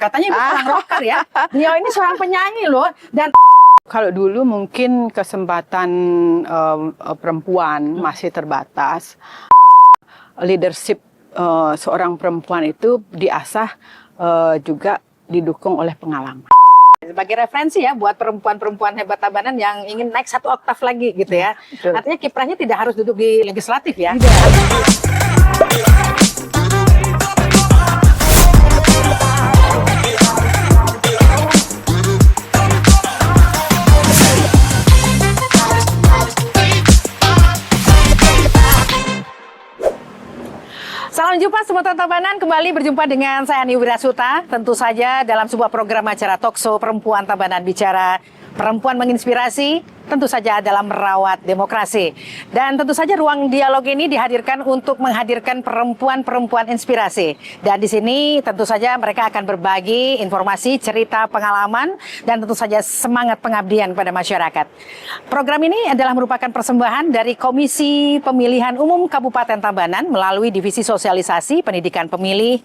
Katanya ibu seorang rocker ya. Beliau ini seorang penyanyi loh. Dan kalau dulu mungkin kesempatan perempuan masih terbatas. Leadership seorang perempuan itu diasah juga didukung oleh pengalaman. sebagai referensi ya buat perempuan-perempuan hebat Tabanan yang ingin naik satu oktav lagi gitu ya. Betul. Artinya kiprahnya tidak harus duduk di legislatif ya. Salam jumpa Sobat Tabanan, kembali berjumpa dengan saya Ani Wirasuta. Tentu saja dalam sebuah program acara talkshow Perempuan Tabanan Bicara, perempuan menginspirasi, tentu saja dalam merawat demokrasi. Dan tentu saja ruang dialog ini dihadirkan untuk menghadirkan perempuan-perempuan inspirasi. Dan di sini tentu saja mereka akan berbagi informasi, cerita, pengalaman, dan tentu saja semangat pengabdian kepada masyarakat. Program ini adalah merupakan persembahan dari Komisi Pemilihan Umum Kabupaten Tabanan melalui Divisi Sosialisasi Pendidikan Pemilih,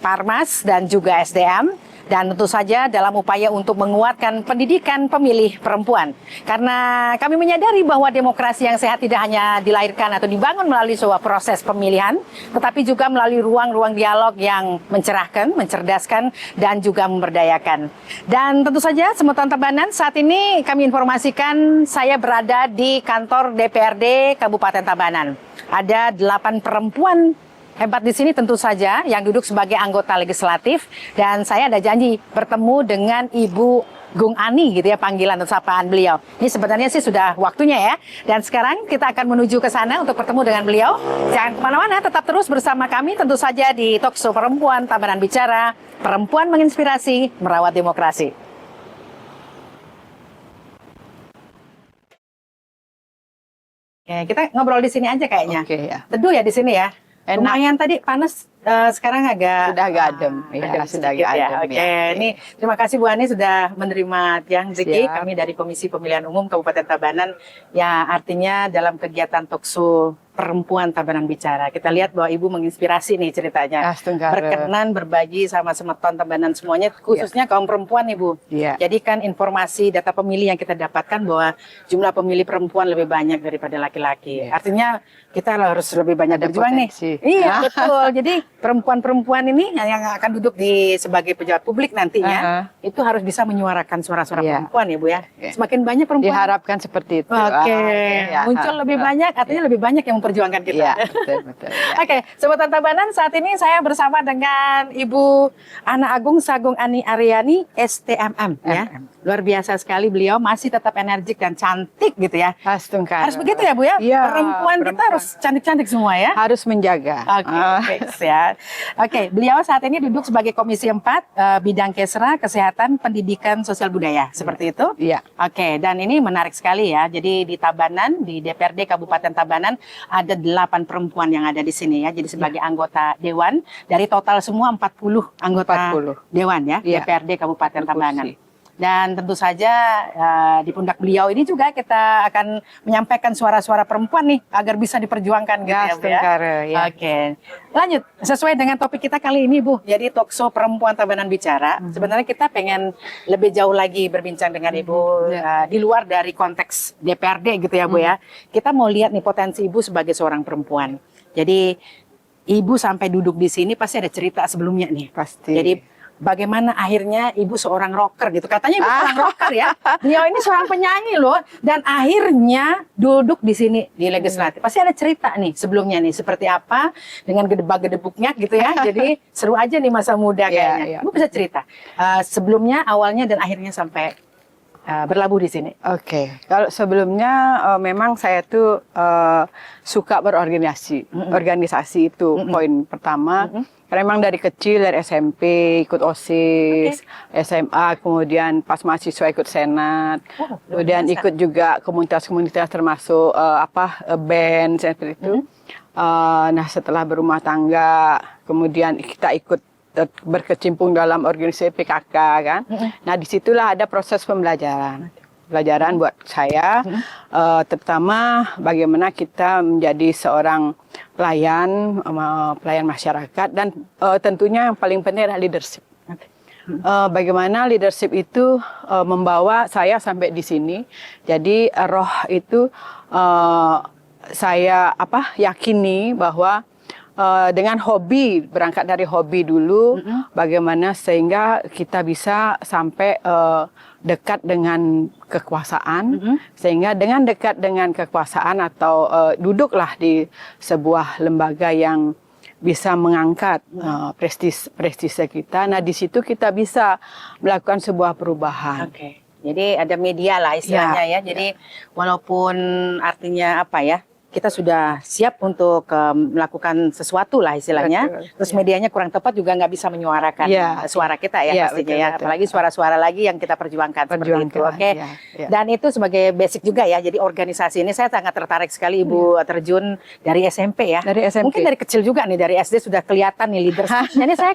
Parmas, dan juga SDM. Dan tentu saja dalam upaya untuk menguatkan pendidikan pemilih perempuan. Karena kami menyadari bahwa demokrasi yang sehat tidak hanya dilahirkan atau dibangun melalui sebuah proses pemilihan, tetapi juga melalui ruang-ruang dialog yang mencerahkan, mencerdaskan, dan juga memberdayakan. Dan tentu saja, Semutan Tabanan, saat ini kami informasikan saya berada di kantor DPRD Kabupaten Tabanan. Ada 8 perempuan hebat di sini tentu saja yang duduk sebagai anggota legislatif, dan saya ada janji bertemu dengan Ibu Gung Ani gitu ya panggilan atau sapaan beliau. Ini sebenarnya sih sudah waktunya ya. Dan sekarang kita akan menuju ke sana untuk bertemu dengan beliau. Jangan kemana-mana, tetap terus bersama kami tentu saja di talkshow Perempuan Tabanan Bicara, perempuan menginspirasi, merawat demokrasi. Oke, kita ngobrol di sini aja kayaknya. Oke, ya. Teduh ya di sini ya. Enak. Lumayan tadi panas, sekarang Sudah agak adem, ya, sudah agak adem. Oke, Ya. ini terima kasih Bu Ani sudah menerima tiang rezeki. Siap. Kami dari Komisi Pemilihan Umum Kabupaten Tabanan, ya artinya dalam kegiatan talkshow Perempuan Tabanan Bicara. Kita lihat bahwa Ibu menginspirasi nih ceritanya. Astenggara. Berkenan berbagi sama Semeton Tabanan semuanya, khususnya kaum perempuan Ibu. Iya. Jadi kan informasi data pemilih yang kita dapatkan bahwa jumlah pemilih perempuan lebih banyak daripada laki-laki. Iya. Artinya kita harus lebih banyak Ada berjuang nih. potensi. Iya, betul. Jadi perempuan-perempuan ini yang akan duduk di sebagai pejabat publik nantinya, itu harus bisa menyuarakan suara-suara Iya. perempuan ya Bu ya. Iya. Semakin banyak perempuan. Diharapkan seperti itu. Oke, Ya. muncul lebih banyak, artinya lebih banyak yang memperjuangkan kita. Iya, betul. Ya. Oke, Sobat Tabanan, saat ini saya bersama dengan Ibu Ana Agung Sagung Ani Aryani, STMM ya. Luar biasa sekali, beliau masih tetap energik dan cantik gitu ya. Astenggara. Harus begitu ya Bu ya? Iya, Perempuan kita harus cantik-cantik semua ya. harus menjaga. Oke, fix ya. Oke, beliau saat ini duduk sebagai Komisi 4 bidang Kesra, Kesehatan, Pendidikan, Sosial Budaya. Seperti itu? Iya. Oke, dan ini menarik sekali ya. Jadi di Tabanan, di DPRD Kabupaten Tabanan ada 8 perempuan yang ada di sini ya. Jadi sebagai anggota dewan dari total semua 40 anggota 40. dewan ya, Iya. DPRD Kabupaten Berkursi. Tabanan. Dan tentu saja di pundak beliau ini juga kita akan menyampaikan suara-suara perempuan nih agar bisa diperjuangkan gitu Ya, ya Bu ya. Astenggara, ya. Oke, lanjut sesuai dengan topik kita kali ini Bu. Jadi talkshow Perempuan Tabanan Bicara. Sebenarnya kita pengen lebih jauh lagi berbincang dengan Ibu di luar dari konteks DPRD gitu ya Bu ya. Kita mau lihat nih potensi Ibu sebagai seorang perempuan. Jadi Ibu sampai duduk di sini pasti ada cerita sebelumnya nih. Pasti. Jadi bagaimana akhirnya Ibu seorang rocker gitu. Katanya Ibu seorang rocker ya. Beliau ini seorang penyanyi loh. Dan akhirnya duduk di sini di legislatif. Pasti ada cerita nih sebelumnya nih. Seperti apa dengan gedebak-gedebuknya gitu ya. Jadi seru aja nih masa muda kayaknya. Iya. Ibu bisa cerita sebelumnya, awalnya, dan akhirnya sampai berlabuh di sini. Oke, kalau sebelumnya memang saya tuh suka berorganisasi. Organisasi itu poin pertama. Karena memang dari kecil, dari SMP ikut OSIS, SMA, kemudian pas mahasiswa ikut Senat, Luar kemudian biasa. ikut juga komunitas-komunitas termasuk band seperti itu. Nah setelah berumah tangga, kemudian kita ikut berkecimpung dalam organisasi PKK kan. Nah disitulah ada proses pembelajaran buat saya, terutama bagaimana kita menjadi seorang pelayan masyarakat, dan tentunya yang paling penting adalah leadership. bagaimana leadership itu membawa saya sampai di sini. Jadi roh itu saya yakini bahwa dengan hobi, berangkat dari hobi dulu, bagaimana sehingga kita bisa sampai dekat dengan kekuasaan, sehingga dengan dekat dengan kekuasaan atau duduklah di sebuah lembaga yang bisa mengangkat prestise kita. Nah, di situ kita bisa melakukan sebuah perubahan. Oke. Jadi ada media lah istilahnya ya. Jadi walaupun artinya apa ya, kita sudah siap untuk melakukan sesuatu lah istilahnya. Betul. Terus medianya kurang tepat juga nggak bisa menyuarakan suara kita ya pastinya ya. Betul. Apalagi suara-suara lagi yang kita perjuangkan seperti itu. Oke. Ya. Dan itu sebagai basic juga ya. Jadi organisasi ini saya sangat tertarik sekali Ibu terjun dari SMP ya. Dari SMP. Mungkin dari kecil juga nih, dari SD sudah kelihatan nih leadership. Ini saya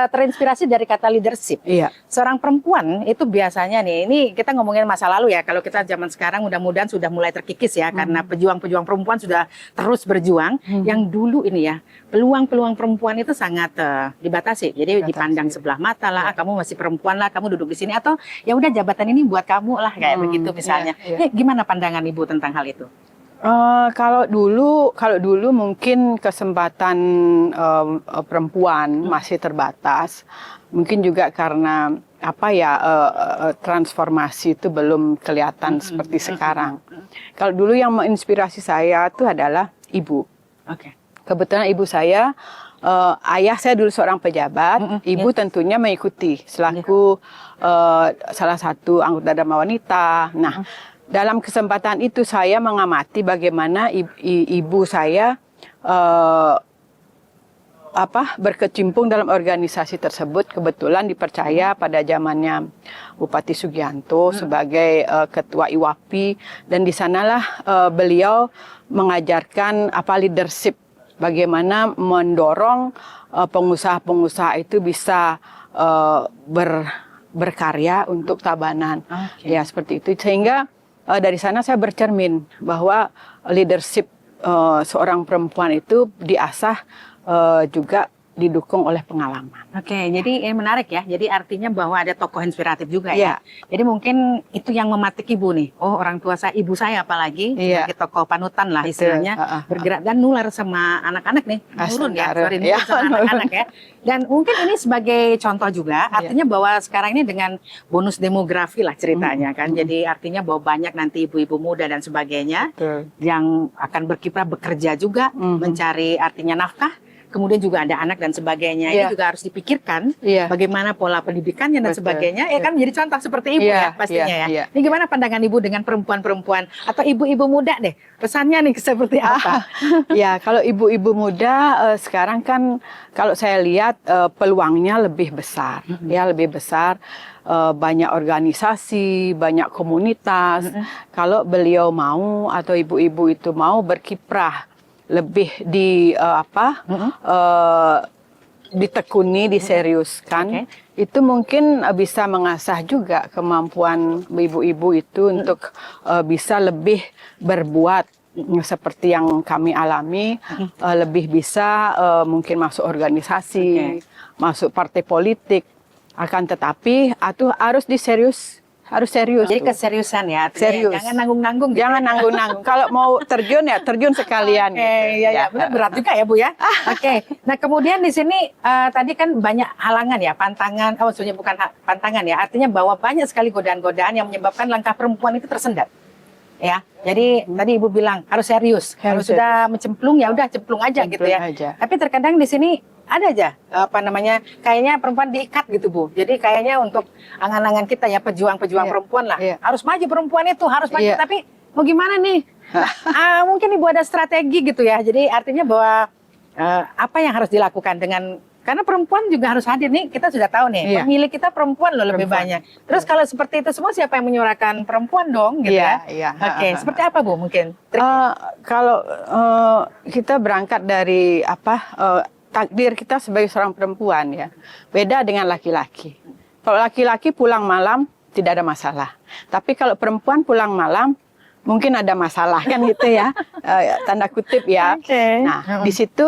terinspirasi dari kata leadership. Iya. Seorang perempuan itu biasanya nih, ini kita ngomongin masa lalu ya. Kalau kita zaman sekarang mudah-mudahan sudah mulai terkikis ya, karena pejuang-pejuang perempuan sudah terus berjuang. Yang dulu ini ya, peluang-peluang perempuan itu sangat dibatasi. Jadi dipandang sebelah mata lah, kamu masih perempuan lah, kamu duduk di sini, atau ya udah jabatan ini buat kamu lah kayak begitu misalnya. Ini gimana pandangan Ibu tentang hal itu? Kalau dulu mungkin kesempatan perempuan masih terbatas. Mungkin juga karena transformasi itu belum kelihatan seperti sekarang. Kalau dulu yang menginspirasi saya itu adalah ibu. Oke. Kebetulan ibu saya, ayah saya dulu seorang pejabat, ibu tentunya mengikuti selaku salah satu anggota Dharma Wanita. Nah, dalam kesempatan itu saya mengamati bagaimana ibu saya berkecimpung dalam organisasi tersebut. Kebetulan dipercaya pada zamannya Bupati Sugianto sebagai ketua IWAPI, dan di sanalah beliau mengajarkan leadership, bagaimana mendorong pengusaha-pengusaha itu bisa berkarya untuk Tabanan. Ya, seperti itu. Sehingga dari sana saya bercermin bahwa leadership seorang perempuan itu diasah juga didukung oleh pengalaman. Oke, jadi menarik ya. Jadi artinya bahwa ada tokoh inspiratif juga ya. Jadi mungkin itu yang mematik Ibu nih. Oh, orang tua saya, ibu saya apalagi sebagai tokoh panutan lah istilahnya, bergerak dan nular sama anak-anak nih. Turun ya, nurun sama anak-anak ya. Dan mungkin ini sebagai contoh juga, artinya bahwa sekarang ini dengan bonus demografi lah ceritanya kan. Jadi artinya bahwa banyak nanti ibu-ibu muda dan sebagainya yang akan berkiprah bekerja juga, mencari artinya nafkah. Kemudian juga ada anak dan sebagainya. Ini juga harus dipikirkan bagaimana pola pendidikannya dan sebagainya. Ya kan menjadi contoh seperti Ibu ya pastinya ya. Ini gimana pandangan Ibu dengan perempuan-perempuan atau ibu-ibu muda deh? Pesannya nih seperti apa? Ya, kalau ibu-ibu muda sekarang kan kalau saya lihat peluangnya lebih besar. Ya, lebih besar. Banyak organisasi, banyak komunitas. Kalau beliau mau atau ibu-ibu itu mau berkiprah lebih ditekuni, diseriuskan, itu mungkin bisa mengasah juga kemampuan ibu-ibu itu untuk bisa lebih berbuat seperti yang kami alami, lebih bisa mungkin masuk organisasi, masuk partai politik. Akan tetapi harus harus serius. Jadi keseriusan ya. Serius. Jangan nanggung-nanggung. Jangan nanggung-nanggung. Kalau mau terjun ya terjun sekalian. Iya, berat juga ya Bu ya. Oke. Nah kemudian di sini tadi kan banyak halangan ya, pantangan. Maksudnya bukan pantangan ya. Artinya bahwa banyak sekali godaan-godaan yang menyebabkan langkah perempuan itu tersendat. Ya. Jadi tadi Ibu bilang harus serius. Kalau sudah mencemplung ya udah cemplung aja gitu ya. Tapi terkadang di sini ada aja kayaknya perempuan diikat gitu Bu. Jadi kayaknya untuk angan-angan kita ya pejuang-pejuang perempuan lah harus maju, perempuan itu harus maju, tapi mau gimana nih? Mungkin Ibu ada strategi gitu ya. Jadi artinya bahwa apa yang harus dilakukan karena perempuan juga harus hadir nih, kita sudah tahu nih pemilih kita perempuan loh lebih banyak. Terus kalau seperti itu semua siapa yang menyuarakan? Perempuan dong gitu ya. Oke, seperti apa Bu mungkin? Kalau kita berangkat dari takdir kita sebagai seorang perempuan ya, beda dengan laki-laki. Kalau laki-laki pulang malam tidak ada masalah, tapi kalau perempuan pulang malam mungkin ada masalah kan gitu ya, tanda kutip ya. Nah di situ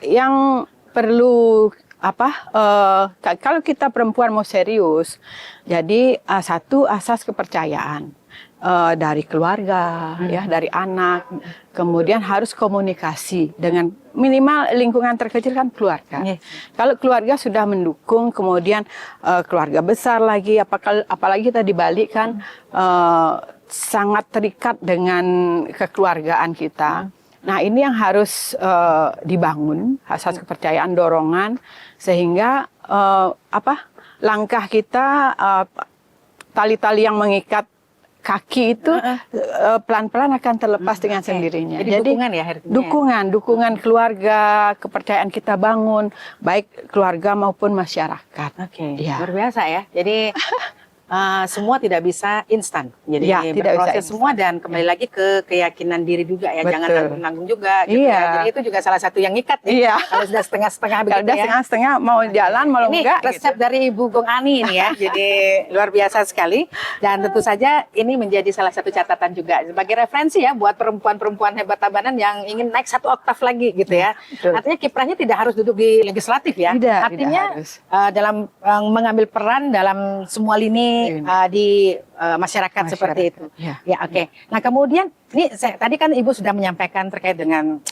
yang perlu kalau kita perempuan mau serius, jadi satu asas kepercayaan dari keluarga, ya, dari anak, kemudian harus komunikasi dengan minimal lingkungan terkecil kan keluarga. Kalau keluarga sudah mendukung, kemudian keluarga besar lagi, apalagi kita di Bali kan sangat terikat dengan kekeluargaan kita. Nah, ini yang harus dibangun, asas kepercayaan, dorongan, sehingga langkah kita, tali-tali yang mengikat kaki itu pelan-pelan akan terlepas dengan sendirinya. Jadi dukungan ya, dukungan keluarga, kepercayaan kita bangun, baik keluarga maupun masyarakat. Ya. Luar biasa ya. Jadi semua tidak bisa instan. Jadi tidak berproses bisa semua dan kembali lagi ke keyakinan diri juga ya. Betul. Jangan nanggung-nanggung juga. Gitu ya. Jadi itu juga salah satu yang ngikat ya. Kalau sudah setengah-setengah begitu ya. Kalau setengah-setengah mau jalan, mau enggak. Ini resep dari Ibu Gong Ani ini ya. Jadi luar biasa sekali. Dan tentu saja ini menjadi salah satu catatan juga sebagai referensi ya buat perempuan-perempuan hebat Tabanan yang ingin naik satu oktav lagi gitu ya. Betul. Artinya kiprahnya tidak harus duduk di legislatif ya. Artinya dalam mengambil peran dalam semua lini di masyarakat seperti itu. Ya, oke. Nah, kemudian ini tadi kan Ibu sudah menyampaikan terkait dengan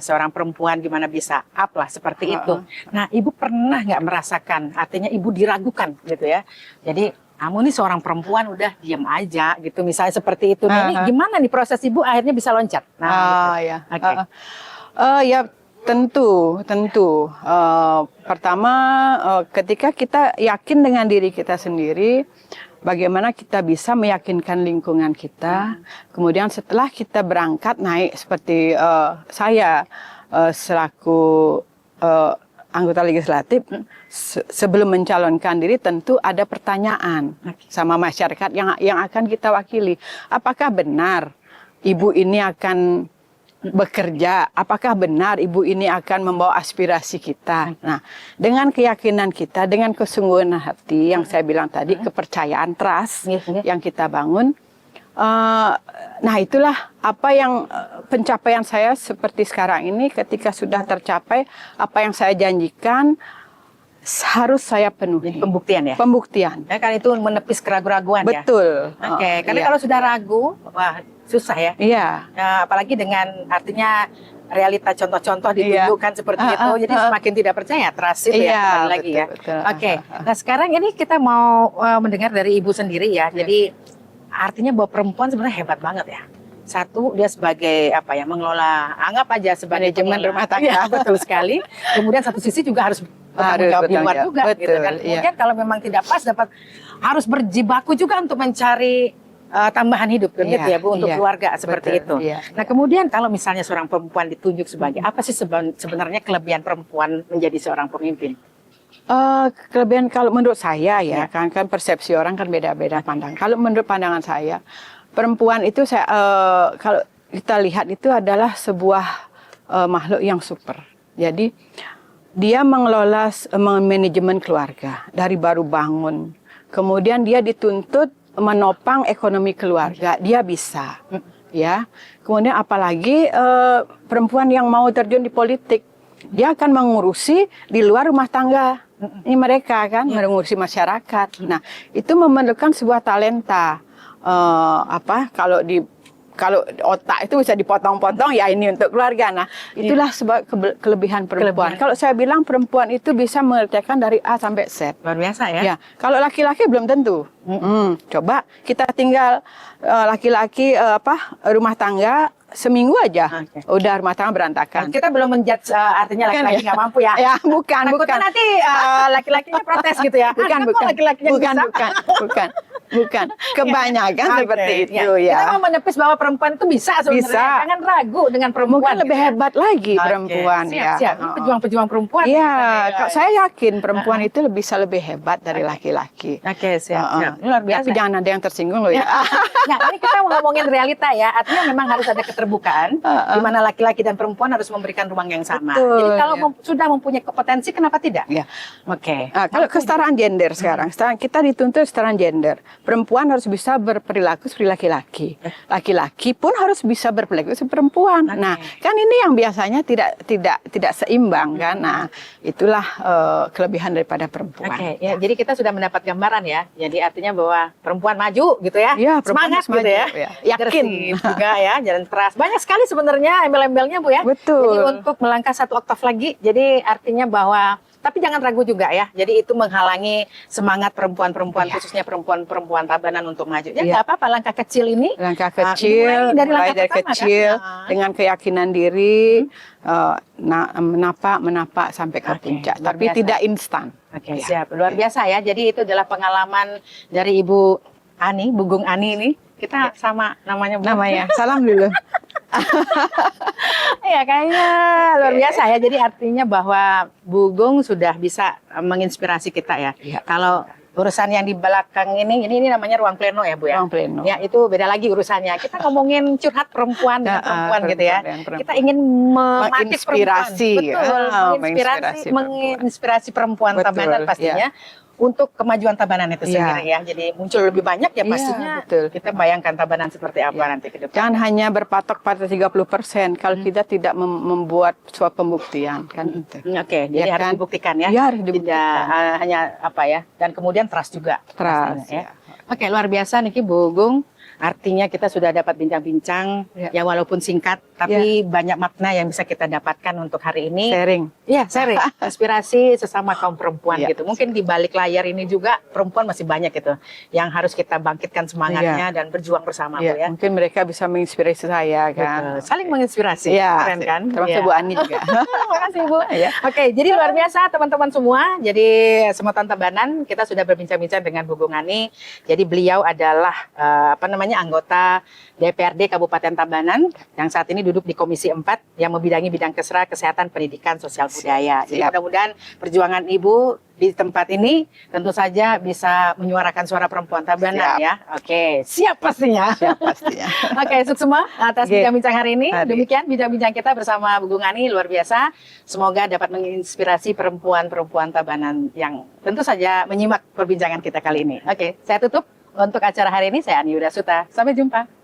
seorang perempuan gimana bisa up lah seperti itu. Nah, Ibu pernah nggak merasakan artinya Ibu diragukan gitu ya. Jadi kamu nih seorang perempuan udah diam aja gitu misalnya seperti itu. Nah, ini gimana nih proses Ibu akhirnya bisa loncat? Nah, ya tentu. Pertama, ketika kita yakin dengan diri kita sendiri, bagaimana kita bisa meyakinkan lingkungan kita. Kemudian setelah kita berangkat naik seperti saya selaku anggota legislatif, sebelum mencalonkan diri tentu ada pertanyaan sama masyarakat yang akan kita wakili. Apakah benar Ibu ini akan bekerja, apakah benar Ibu ini akan membawa aspirasi kita. Nah, dengan keyakinan kita, dengan kesungguhan hati yang saya bilang tadi, kepercayaan, trust yang kita bangun, nah itulah apa yang pencapaian saya seperti sekarang ini. Ketika sudah tercapai apa yang saya janjikan, harus saya penuhi. Jadi pembuktian ya? Pembuktian. Ya, kan itu menepis keraguan-raguan ya? Betul. Karena kalau sudah ragu, wah susah ya. Iya. Nah, apalagi dengan artinya realita contoh-contoh ditunjukkan seperti itu, jadi semakin tidak percaya, trust itu ya kembali lagi ya. Nah sekarang ini kita mau mendengar dari Ibu sendiri ya. Jadi artinya bahwa perempuan sebenarnya hebat banget ya. Satu, dia sebagai mengelola, anggap aja sebagai manajemen rumah tangga, betul sekali. Kemudian satu sisi juga harus bertanggung jawab di luar juga, gitu kan. Kemudian kalau memang tidak pas, harus berjibaku juga untuk mencari tambahan hidup kan gitu ya Bu untuk keluarga seperti itu. Nah kemudian kalau misalnya seorang perempuan ditunjuk sebagai apa sih sebenarnya kelebihan perempuan menjadi seorang pemimpin? Kelebihan kalau menurut saya kan persepsi orang kan beda-beda pandang. Kalau menurut pandangan saya, perempuan itu kalau kita lihat itu adalah sebuah makhluk yang super. Jadi dia mengelola manajemen keluarga dari baru bangun. Kemudian dia dituntut menopang ekonomi keluarga, dia bisa, ya. Kemudian apalagi perempuan yang mau terjun di politik, dia akan mengurusi di luar rumah tangga. Ini mereka kan mengurusi masyarakat. Nah, itu memerlukan sebuah talenta. Kalau otak itu bisa dipotong-potong, ya ini untuk keluarga. Nah, itulah sebab kelebihan perempuan. Kalau saya bilang perempuan itu bisa mengerjakan dari A sampai Z. Luar biasa ya. Kalau laki-laki belum tentu. Coba kita tinggal laki-laki rumah tangga seminggu aja, udah rumah tangga berantakan. Kita belum menjudge artinya laki-laki nggak mampu ya. Ya, bukan. Nanti laki-lakinya protes gitu ya. Bukan. Kebanyakan seperti itu ya. Kita mau menepis bahwa perempuan itu bisa sebenarnya. Jangan ragu dengan perempuan. Mungkin lebih hebat lagi perempuan. Siap. Pejuang-pejuang perempuan. Iya, saya yakin perempuan itu bisa lebih hebat dari laki-laki. Siap. Luar biasa. Tapi jangan ada yang tersinggung loh ya. Nah, ini kita mau ngomongin realita ya. Artinya memang harus ada keterbukaan di mana laki-laki dan perempuan harus memberikan ruang yang sama. Jadi kalau sudah mempunyai kompetensi, kenapa tidak? Kalau kesetaraan gender sekarang kita dituntut kesetaraan gender. perempuan harus bisa berperilaku seperti laki-laki. Laki-laki pun harus bisa berperilaku seperti perempuan. Nah, kan ini yang biasanya tidak seimbang kan. Nah, itulah kelebihan daripada perempuan. Oke, ya, jadi kita sudah mendapat gambaran ya. Jadi artinya bahwa perempuan maju gitu ya. Iya, perempuan semangat harus gitu maju, ya. ya. Yakin. Gersih juga ya, jalan keras. Banyak sekali sebenarnya embel-embelnya Bu ya. Betul. Jadi untuk melangkah satu oktav lagi, jadi artinya bahwa tapi jangan ragu juga ya. Jadi itu menghalangi semangat perempuan-perempuan, khususnya perempuan-perempuan Tabanan untuk maju. Ya nggak apa-apa, langkah kecil ini. Langkah kecil, mulai mulai langkah dari pertama, kecil kan? dengan keyakinan diri, menapak sampai ke puncak. luar Tapi biasa. tidak instan. Oke, siap. Luar biasa ya. Jadi itu adalah pengalaman dari Ibu Ani, Bugung Ani ini. Kita sama namanya Bu. Namanya. Salam dulu. Ya kayaknya luar biasa ya. Jadi artinya bahwa Bugung sudah bisa menginspirasi kita ya. Iya. Kalau urusan yang di belakang ini namanya ruang pleno ya Bu ya. Ruang pleno. Ya itu beda lagi urusannya. Kita ngomongin curhat perempuan dengan perempuan gitu ya. perempuan. Kita ingin memantik menginspirasi, perempuan. Betul, menginspirasi perempuan Betul, Tabanan pastinya. Untuk kemajuan Tabanan itu sendiri ya. Jadi muncul lebih banyak ya pastinya. betul. Kita bayangkan Tabanan seperti apa nanti ke depan. Jangan hanya berpatok pada 30% kalau kita tidak membuat suatu pembuktian kan itu. Oke, jadi Ya harus kan? dibuktikan ya. Ya, harus dibuktikan. Tidak hanya apa ya. Dan kemudian trust juga. Trust, pastinya, ya. ya. Oke, luar biasa Niki Bugung. Artinya kita sudah dapat bincang-bincang ya walaupun singkat tapi banyak makna yang bisa kita dapatkan untuk hari ini. Sharing. Iya, sharing. Inspirasi sesama kaum perempuan Ya. gitu. Mungkin di balik layar ini juga perempuan masih banyak gitu yang harus kita bangkitkan semangatnya dan berjuang bersama Bu ya. Mungkin mereka bisa menginspirasi saya Betul. kan. Saling menginspirasi. Iya, Keren kan? termasuk Iya. Bu Ani juga. Terima kasih Bu. Ya. Oke, jadi luar biasa teman-teman semua. Jadi Semotan Tabanan kita sudah berbincang-bincang dengan Bu Ani. Jadi beliau adalah anggota DPRD Kabupaten Tabanan yang saat ini duduk di Komisi 4 yang membidangi bidang kesehatan, pendidikan, sosial budaya. Jadi mudah-mudahan perjuangan Ibu di tempat ini tentu saja bisa menyuarakan suara perempuan Tabanan ya. Oke, siap pastinya. Siap pastinya. Oke, sukses semua atas bincang-bincang hari ini. Hari. Demikian bincang-bincang kita bersama Bu Ani, luar biasa. Semoga dapat menginspirasi perempuan-perempuan Tabanan yang tentu saja menyimak perbincangan kita kali ini. Oke, saya tutup untuk acara hari ini. Saya Ani Widasuta. Sampai jumpa.